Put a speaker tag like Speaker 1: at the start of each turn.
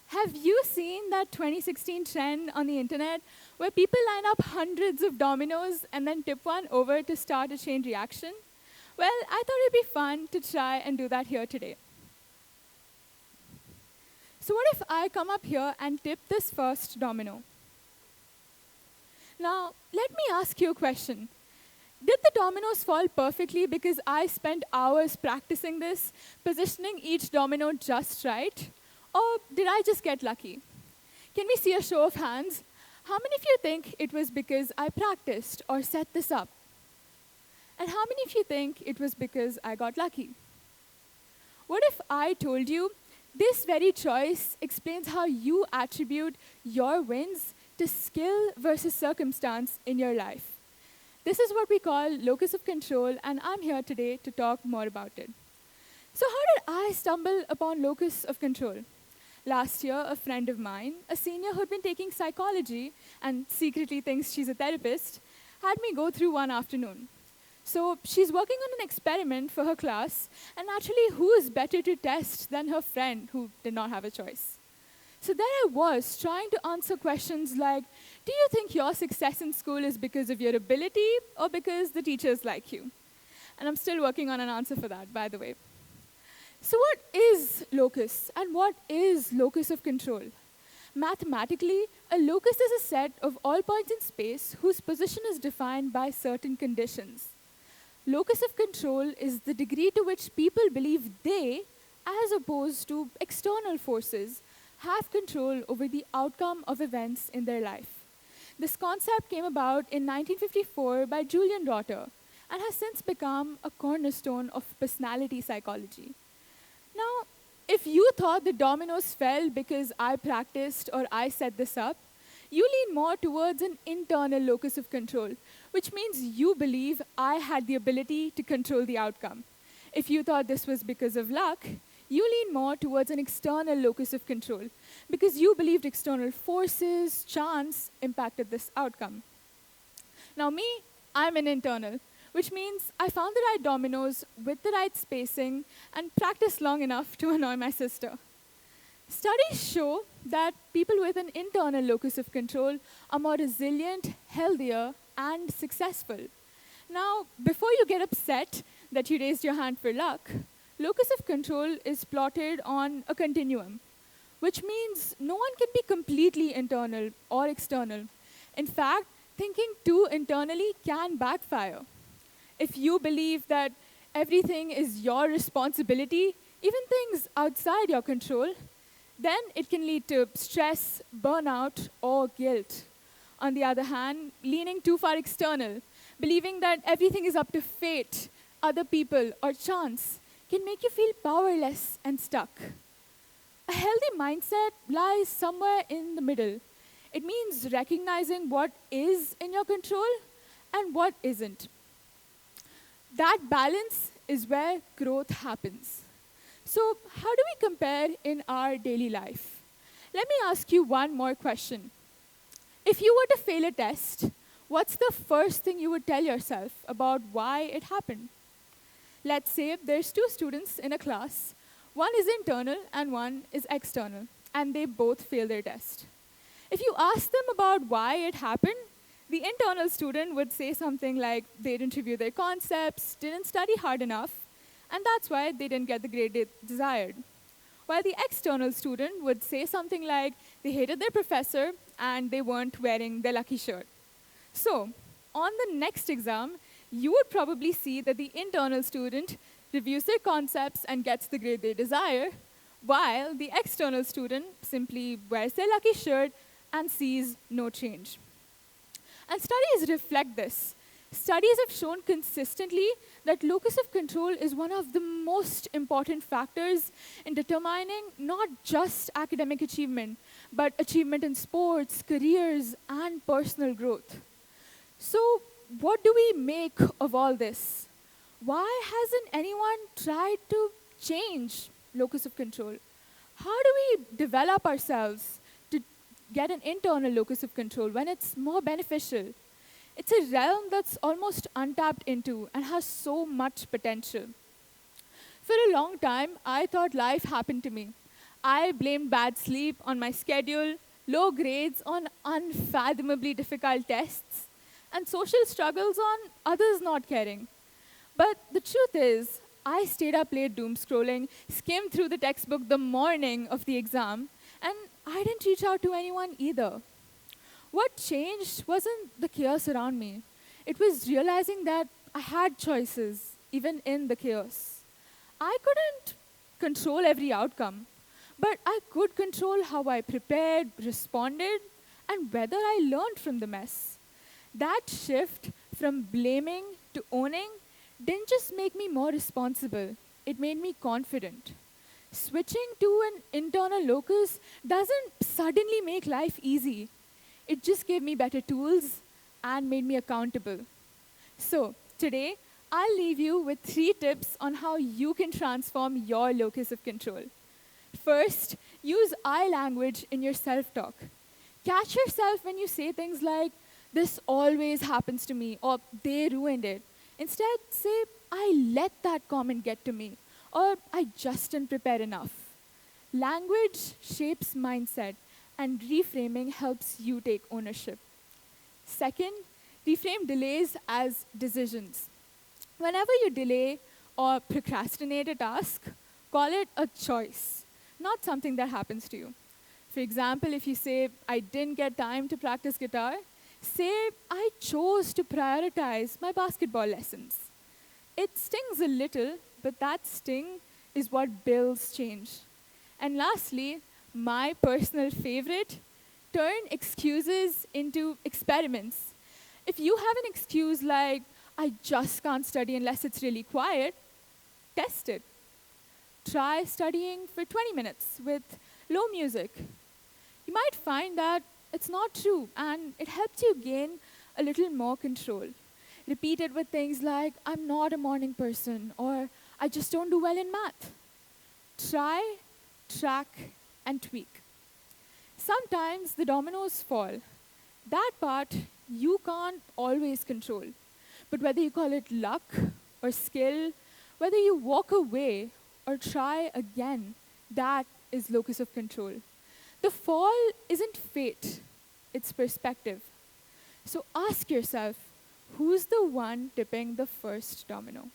Speaker 1: Have you seen that 2016 trend on the internet where people line up hundreds of dominoes and then tip one over to start a chain reaction? Well, I thought it'd be fun to try and do that here today. So what if I come up here and tip this first domino? Now, let me ask you a question. Did the dominoes fall perfectly because I spent hours practicing this, positioning each domino just right? Or did I just get lucky? Can we see a show of hands? How many of you think it was because I practiced or set this up? And how many of you think it was because I got lucky? What if I told you this very choice explains how you attribute your wins to skill versus circumstance in your life? This is what we call locus of control, and I'm here today to talk more about it. So how did I stumble upon locus of control? Last year, a friend of mine, a senior who'd been taking psychology and secretly thinks she's a therapist, had me go through one afternoon. So she's working on an experiment for her class, and naturally, who is better to test than her friend who did not have a choice? So there I was, trying to answer questions like, do you think your success in school is because of your ability or because the teachers like you? And I'm still working on an answer for that, by the way. So what is locus, and what is locus of control? Mathematically, a locus is a set of all points in space whose position is defined by certain conditions. Locus of control is the degree to which people believe they, as opposed to external forces, have control over the outcome of events in their life. This concept came about in 1954 by Julian Rotter and has since become a cornerstone of personality psychology. Now, if you thought the dominoes fell because I practiced or I set this up, you lean more towards an internal locus of control, which means you believe I had the ability to control the outcome. If you thought this was because of luck, you lean more towards an external locus of control, because you believed external forces, chance, impacted this outcome. Now me, I'm an internal, which means I found the right dominoes with the right spacing and practiced long enough to annoy my sister. Studies show that people with an internal locus of control are more resilient, healthier, and successful. Now, before you get upset that you raised your hand for luck, locus of control is plotted on a continuum, which means no one can be completely internal or external. In fact, thinking too internally can backfire. If you believe that everything is your responsibility, even things outside your control, then it can lead to stress, burnout, or guilt. On the other hand, leaning too far external, believing that everything is up to fate, other people, or chance, can make you feel powerless and stuck. A healthy mindset lies somewhere in the middle. It means recognizing what is in your control and what isn't. That balance is where growth happens. So, how do we compare in our daily life? Let me ask you one more question. If you were to fail a test, what's the first thing you would tell yourself about why it happened? Let's say there's two students in a class. One is internal and one is external, and they both fail their test. If you ask them about why it happened, the internal student would say something like they didn't review their concepts, didn't study hard enough, and that's why they didn't get the grade they desired. While the external student would say something like they hated their professor and they weren't wearing their lucky shirt. So, on the next exam, you would probably see that the internal student reviews their concepts and gets the grade they desire, while the external student simply wears their lucky shirt and sees no change. And studies reflect this. Studies have shown consistently that locus of control is one of the most important factors in determining not just academic achievement, but achievement in sports, careers, and personal growth. So, what do we make of all this? Why hasn't anyone tried to change locus of control? How do we develop ourselves to get an internal locus of control when it's more beneficial? It's a realm that's almost untapped into and has so much potential. For a long time, I thought life happened to me. I blamed bad sleep on my schedule, low grades on unfathomably difficult tests, and social struggles on others not caring. But the truth is, I stayed up late doom scrolling, skimmed through the textbook the morning of the exam, and I didn't reach out to anyone either. What changed wasn't the chaos around me. It was realizing that I had choices, even in the chaos. I couldn't control every outcome, but I could control how I prepared, responded, and whether I learned from the mess. That shift from blaming to owning didn't just make me more responsible, it made me confident. Switching to an internal locus doesn't suddenly make life easy. It just gave me better tools and made me accountable. So, today, I'll leave you with 3 tips on how you can transform your locus of control. First, use I language in your self talk. Catch yourself when you say things like, this always happens to me, or they ruined it. Instead, say, I let that comment get to me, or I just didn't prepare enough. Language shapes mindset, and reframing helps you take ownership. Second, reframe delays as decisions. Whenever you delay or procrastinate a task, call it a choice, not something that happens to you. For example, if you say, I didn't get time to practice guitar, say, I chose to prioritize my basketball lessons. It stings a little, but that sting is what builds change. And lastly, my personal favorite, turn excuses into experiments. If you have an excuse like, I just can't study unless it's really quiet, test it. Try studying for 20 minutes with low music. You might find that it's not true and it helps you gain a little more control. Repeat it with things like, I'm not a morning person, or I just don't do well in math. Try, track, and tweak. Sometimes the dominoes fall. That part you can't always control. But whether you call it luck or skill, whether you walk away or try again, that is locus of control. The fall isn't fate, it's perspective. So ask yourself, who's the one tipping the first domino?